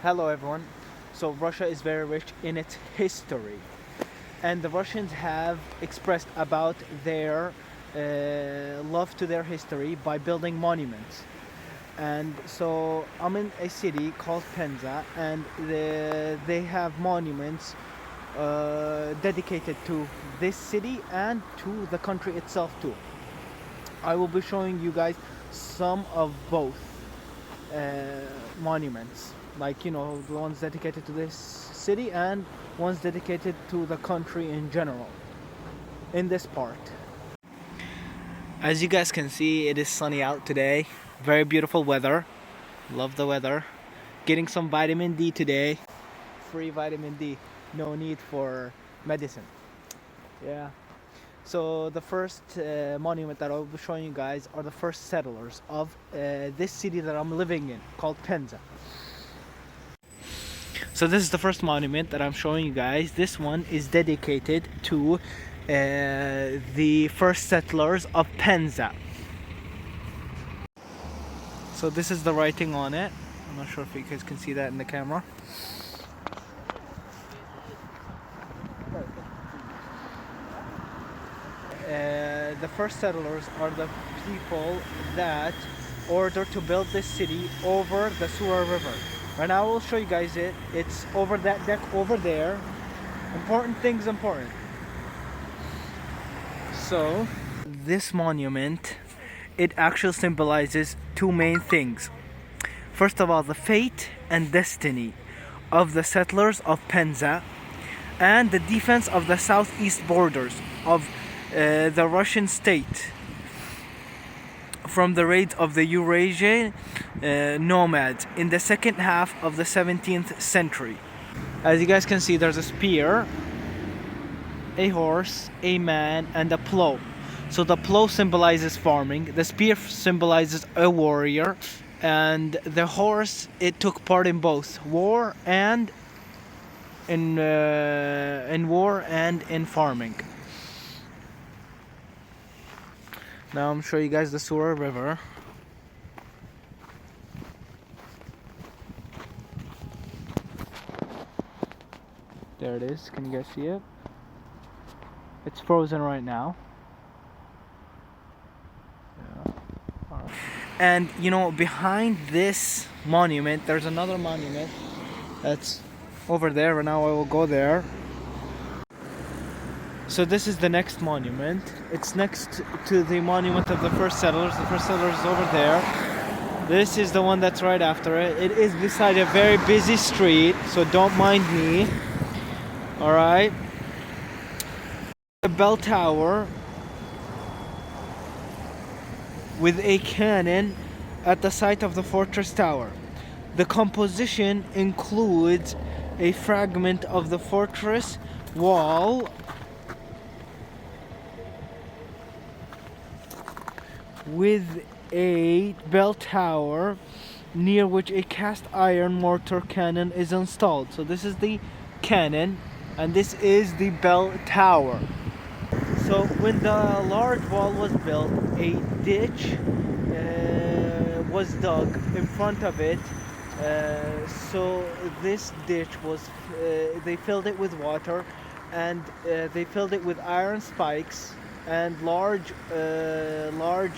Hello everyone. So Russia is very rich in its history, and the Russians have expressed about their love to their history by building monuments. And so I'm in a city called Penza, and they have monuments dedicated to this city and to the country itself too. I will be showing you guys some of both monuments, like the ones dedicated to this city and ones dedicated to the country in general in this part. As you guys can see, it is sunny out today. Very beautiful weather. Love the weather. Getting some vitamin D today. Free vitamin D. No need for medicine. Yeah. So the first monument that I'll be showing you guys are the first settlers of this city that I'm living in, called Penza. So this is the first monument that I'm showing you guys. This one is dedicated to the first settlers of Penza. So this is the writing on it. I'm not sure if you guys can see that in the camera. The first settlers are the people that ordered to build this city over the Sura River. Right now I will show you guys it. It's over that deck over there. Important things important. So this monument, it actually symbolizes two main things. First of all, the fate and destiny of the settlers of Penza and the defense of the southeast borders of the Russian state from the raids of the Eurasian nomads in the second half of the 17th century. As you guys can see, there's a spear, a horse, a man, and a plow. So the plow symbolizes farming, the spear symbolizes a warrior, and the horse, it took part in both war and in farming. Now I'm showing you guys the Sura River. There it is. Can you guys see it? It's frozen right now. Yeah. All right. And behind this monument, there's another monument that's over there. And now I will go there. So this is the next monument. It's next to the monument of the first settlers. The first settlers is over there. This is the one that's right after it. It is beside a very busy street, so don't mind me. Alright. A bell tower with a cannon at the site of the fortress tower. The composition includes a fragment of the fortress wall with a bell tower near which a cast iron mortar cannon is installed. So this is the cannon and this is the bell tower. So when the large wall was built, a ditch was dug in front of it. So this ditch was they filled it with water, and they filled it with iron spikes and large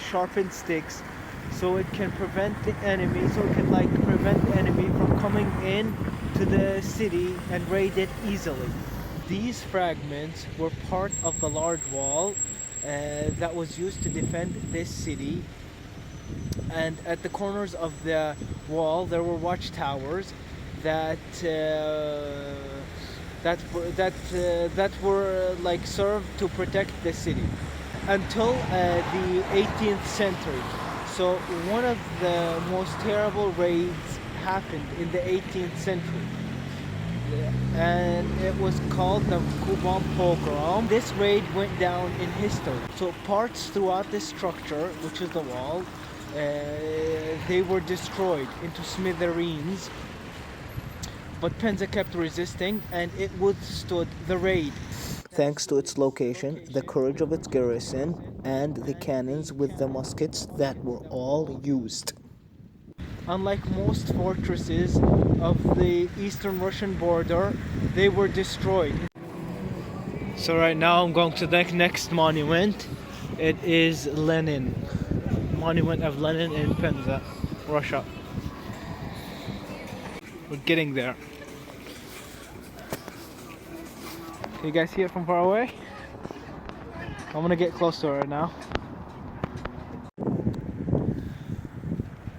sharpened sticks, so it can prevent the enemy, prevent the enemy from coming in to the city and raid it easily. These fragments were part of the large wall that was used to defend this city, and at the corners of the wall there were watchtowers that were served to protect the city until the 18th century. So one of the most terrible raids happened in the 18th century, and it was called the Kuban pogrom. This raid went down in history. So parts throughout this structure, which is the wall, they were destroyed into smithereens. But Penza kept resisting, and it withstood the raid. Thanks to its location, the courage of its garrison, and the cannons with the muskets that were all used. unlike most fortresses of the eastern Russian border, they were destroyed. So right now I'm going to the next monument. It is Lenin, Monument of Lenin in Penza, Russia. We're getting there. Can you guys see it from far away? I'm gonna get close to it right now.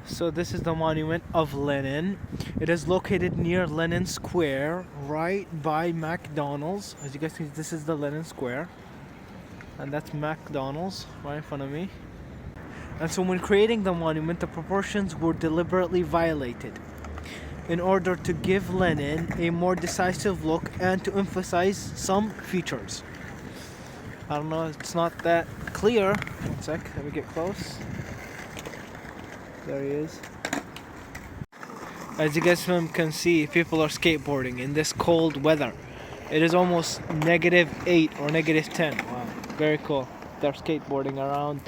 So this is the monument of Lenin. It is located near Lenin Square, right by McDonald's. As you guys see, this is the Lenin Square. And that's McDonald's right in front of me. And so when creating the monument, the proportions were deliberately violated in order to give Lenin a more decisive look and to emphasize some features. I don't know, it's not that clear. One sec, let me get close. There he is. As you guys can see, people are skateboarding in this cold weather. It is almost -8 or -10. Wow, very cool. They're skateboarding around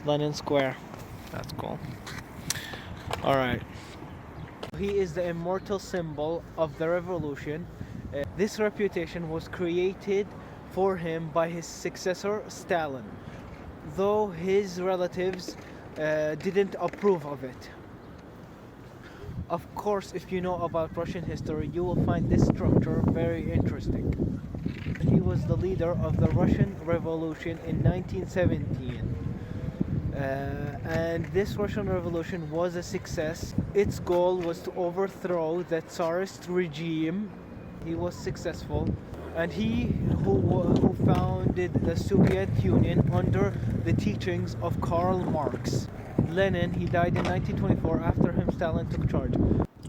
Lenin Square. That's cool. Alright. He is the immortal symbol of the revolution. This reputation was created for him by his successor Stalin, though his relatives didn't approve of it. Of course, if you know about Russian history, you will find this structure very interesting. He was the leader of the Russian Revolution in 1917. And this Russian Revolution was a success. Its goal was to overthrow the Tsarist regime. He was successful. And he who founded the Soviet Union under the teachings of Karl Marx. Lenin, he died in 1924 after him Stalin took charge.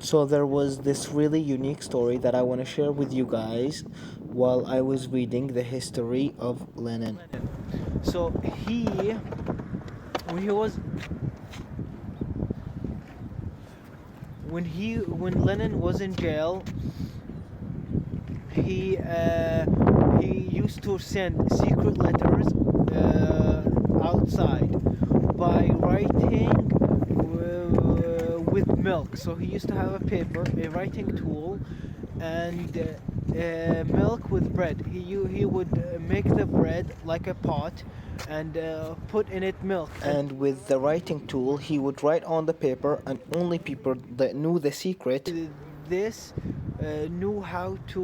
So there was this really unique story that I want to share with you guys while I was reading the history of Lenin. So when Lenin was in jail, he used to send secret letters outside by writing with milk. So he used to have a writing tool, and milk with bread. He would make the bread like a pot and put in it milk. And with the writing tool, he would write on the paper, and only people that knew the secret knew how to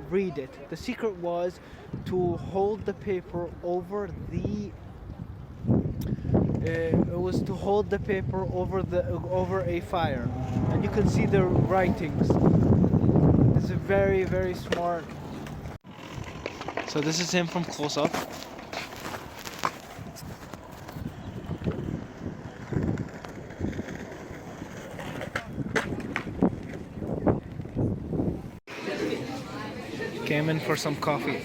read it. The secret was to hold the paper over over a fire, and you can see the writings. It's very, very smart. So this is him from close up. Came in for some coffee.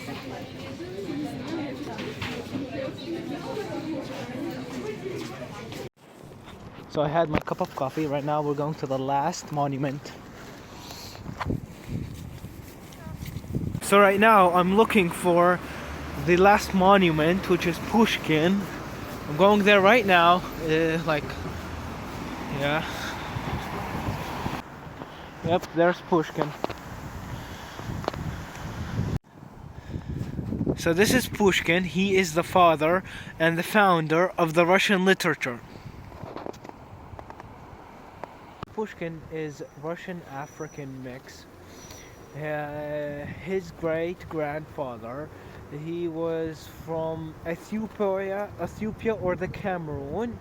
So I had my cup of coffee. Right now we're going to the last monument. So right now I'm looking for the last monument, which is Pushkin. I'm going there right now. Yeah. Yep, there's Pushkin. So this is Pushkin. He is the father and the founder of the Russian literature. Pushkin is Russian-African mix. His great-grandfather, he was from Ethiopia or the Cameroon.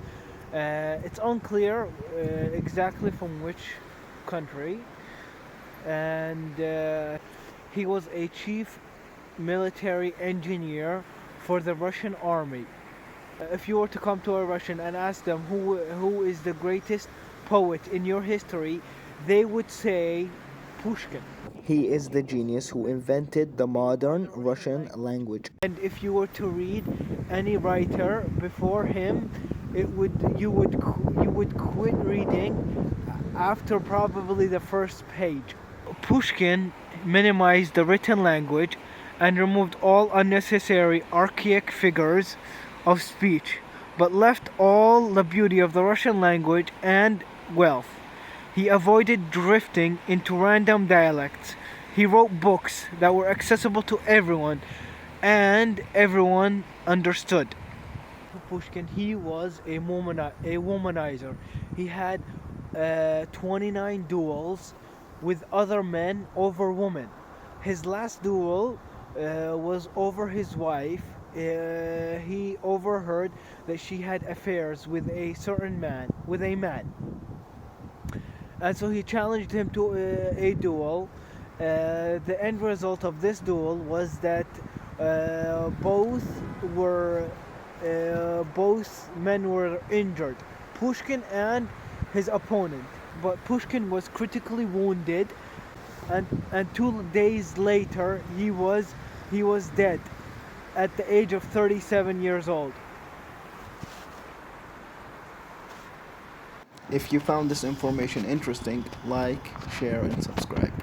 It's unclear exactly from which country. And he was a chief military engineer for the Russian army. If you were to come to a Russian and ask them who is the greatest poet in your history, they would say Pushkin. He is the genius who invented the modern Russian language. And if you were to read any writer before him, you would quit reading after probably the first page. Pushkin minimized the written language and removed all unnecessary archaic figures of speech, but left all the beauty of the Russian language and wealth. He avoided drifting into random dialects. He wrote books that were accessible to everyone and everyone understood. Pushkin, he was a womanizer. He had 29 duels with other men over women. His last duel was over his wife. He overheard that she had affairs with a certain man, with a man, and so he challenged him to a duel. The end result of this duel was that both were both men were injured, Pushkin and his opponent. But Pushkin was critically wounded, and 2 days later he was dead at the age of 37 years old. If you found this information interesting, like, share, and subscribe.